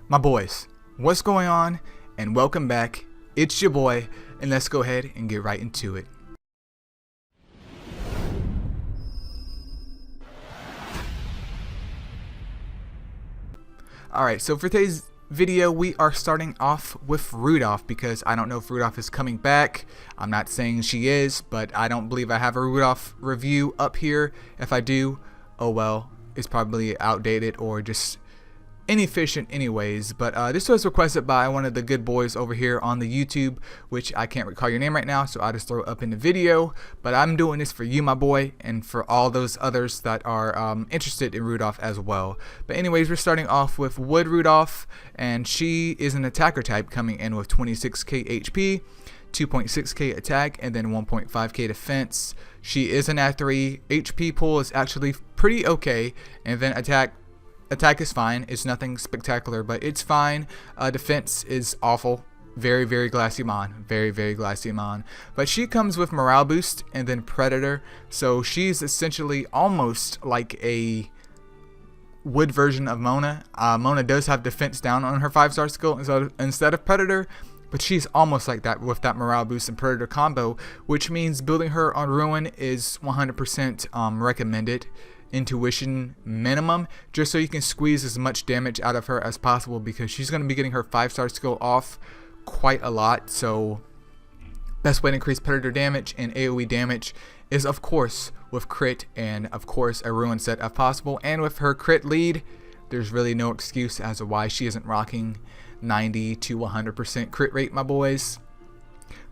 My boys, what's going on? And welcome back. It's your boy, and let's go ahead and get right into it. Alright, so for today's video, we are starting off with Rudolph because I don't know if Rudolph is coming back. I'm not saying she is, but I don't believe I have a Rudolph review up here. If I do, oh well, it's probably outdated or just inefficient anyways. But this was requested by one of the good boys over here on the YouTube, which I can't recall your name right now, so I'll just throw it up in the video. But I'm doing this for you, my boy, and for all those others that are interested in Rudolph as well. But anyways, we're starting off with Wood Rudolph, and she is an attacker type coming in with 26k HP, 2.6k attack, and then 1.5k defense. She is an at 3. HP pool is actually pretty okay, and then attack is fine. It's nothing spectacular, but it's fine. Defense is awful. Very glassy mon. Very glassy mon. But she comes with morale boost and then predator, so she's essentially almost like a wood version of Mona. Mona does have defense down on her 5-star skill instead of predator, but she's almost like that with that morale boost and predator combo, which means building her on ruin is 100% recommended. Intuition minimum, just so you can squeeze as much damage out of her as possible, because she's going to be getting her 5-star skill off quite a lot. So best way to increase predator damage and AoE damage is of course with crit, and of course a ruin set if possible. And with her crit lead, there's really no excuse as to why she isn't rocking 90 to 100% crit rate, my boys.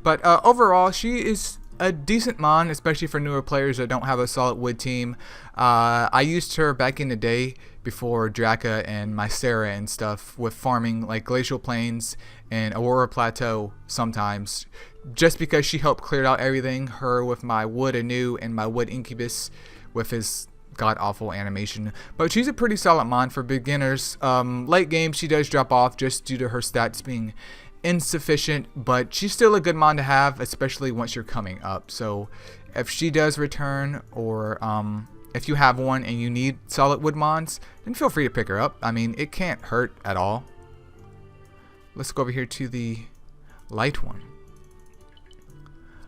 But overall, she is a decent mon, especially for newer players that don't have a solid wood team. I used her back in the day before Draka and Mycera and stuff, with farming like Glacial Plains and Aurora Plateau sometimes, just because she helped clear out everything. Her with my Wood Anu and my Wood Incubus with his god-awful animation. But she's a pretty solid mon for beginners. Late game she does drop off just due to her stats being insufficient, but she's still a good mon to have, especially once you're coming up. So if she does return, or if you have one and you need solid wood mons, then feel free to pick her up. I mean, it can't hurt at all. Let's go over here to the light one.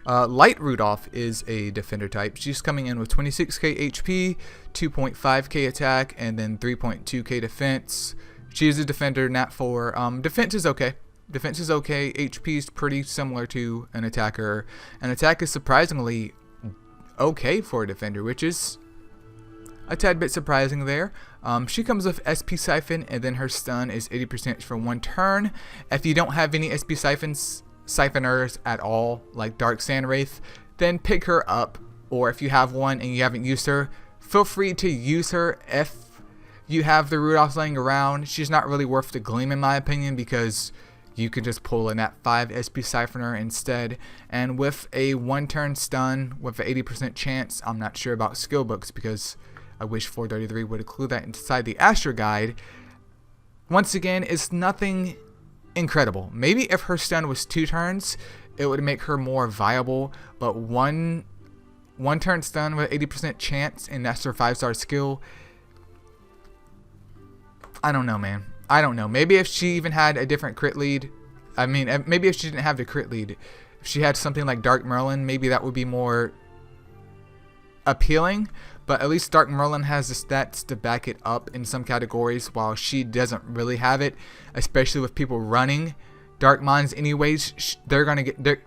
Light Rudolph is a defender type. She's coming in with 26k HP, 2.5k attack, and then 3.2k defense. She's a defender, nat 4. Defense is okay. Defense is okay. HP is pretty similar to an attacker. An attack is surprisingly okay for a defender, which is a tad bit surprising there. She comes with SP Siphon, and then her stun is 80% for 1 turn. If you don't have any SP Siphoners at all, like Dark Sand Wraith, then pick her up. Or if you have one and you haven't used her, feel free to use her. If you have the Rudolphs laying around, she's not really worth the gleam in my opinion, because you can just pull a nat 5 SP Siphoner instead. And with a 1-turn stun with an 80% chance, I'm not sure about skill books, because I wish 433 would include that inside the Astro Guide. Once again, it's nothing incredible. Maybe if her stun was 2 turns, it would make her more viable, but one turn stun with 80% chance, and that's her 5-star skill. I don't know, man. I don't know. Maybe if she even had a different crit lead. I mean, maybe if she didn't have the crit lead, if she had something like Dark Merlin, maybe that would be more appealing. But at least Dark Merlin has the stats to back it up in some categories, while she doesn't really have it, especially with people running Dark Mons anyways. She's just gonna get nuked.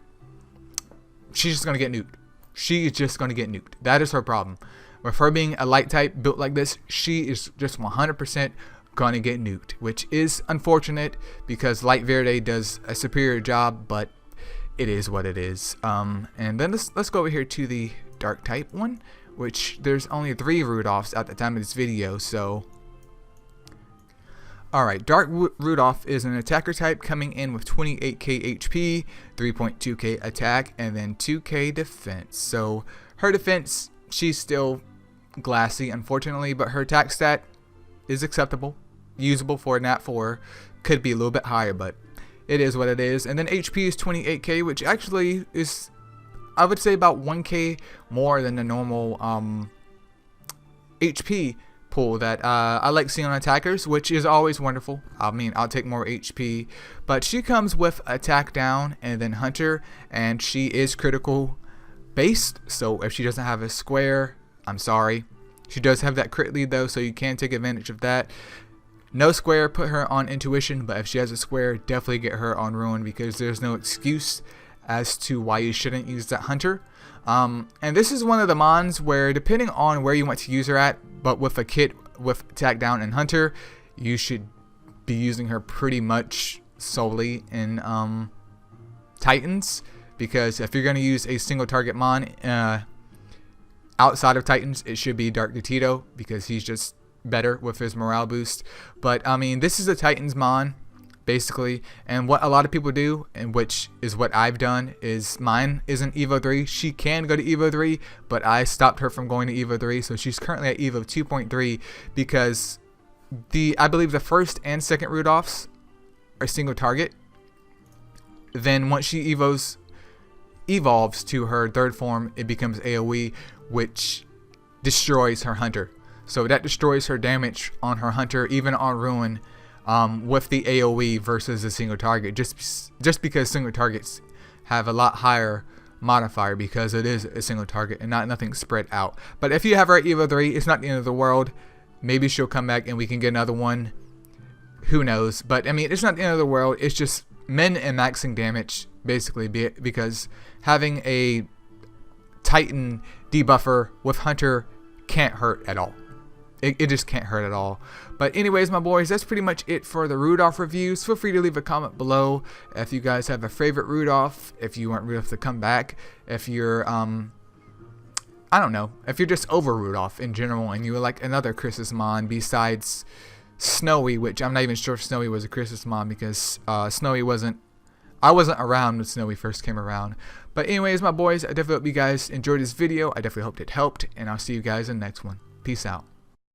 She is just gonna get nuked. That is her problem. With her being a light type built like this, she is just 100% gonna get nuked, which is unfortunate, because Light Verde does a superior job, but it is what it is. And then let's go over here to the dark type one, which there's only 3 Rudolphs at the time of this video. So alright, Dark Rudolph is an attacker type coming in with 28k HP, 3.2k attack, and then 2k defense. So her defense, she's still glassy unfortunately, but her attack stat is acceptable, usable for a nat 4. Could be a little bit higher, but it is what it is. And then HP is 28k, which actually is, I would say, about 1k more than the normal HP pull that I like seeing on attackers, which is always wonderful. I mean, I'll take more HP, but she comes with attack down and then hunter, and she is critical based, so if she doesn't have a square, I'm sorry. She does have that crit lead though, so you can take advantage of that. No square, put her on intuition, but if she has a square, definitely get her on ruin, because there's no excuse as to why you shouldn't use that hunter. And this is one of the mons where, depending on where you want to use her at, but with a kit with attack down and hunter, you should be using her pretty much solely in Titans, because if you're going to use a single target mon outside of Titans, it should be Dark Tito, because he's just better with his morale boost. But I mean, this is a Titans mon basically, and what a lot of people do, and which is what I've done, is mine isn't Evo 3. She can go to Evo 3, but I stopped her from going to Evo 3, so she's currently at Evo 2.3, because I believe the first and second Rudolphs are single target. Then once she evolves to her third form, it becomes AoE, which destroys her hunter. So that destroys her damage on her hunter, even on ruin, with the AoE versus a single target, just because single targets have a lot higher modifier, because it is a single target and nothing spread out. But if you have her at Evo 3, it's not the end of the world. Maybe she'll come back and we can get another one. Who knows? But I mean, it's not the end of the world. It's just min and maxing damage, basically, because having a Titan debuffer with hunter can't hurt at all. It just can't hurt at all. But anyways, my boys, that's pretty much it for the Rudolph reviews. Feel free to leave a comment below if you guys have a favorite Rudolph, if you want Rudolph to come back, if you're I don't know, if you're just over Rudolph in general and you would like another Christmas mon besides Snowy, which I'm not even sure if Snowy was a Christmas mon, because Snowy wasn't, I wasn't around when Snowy first came around. But anyways, my boys, I definitely hope you guys enjoyed this video. I definitely hope it helped, and I'll see you guys in the next one. Peace out.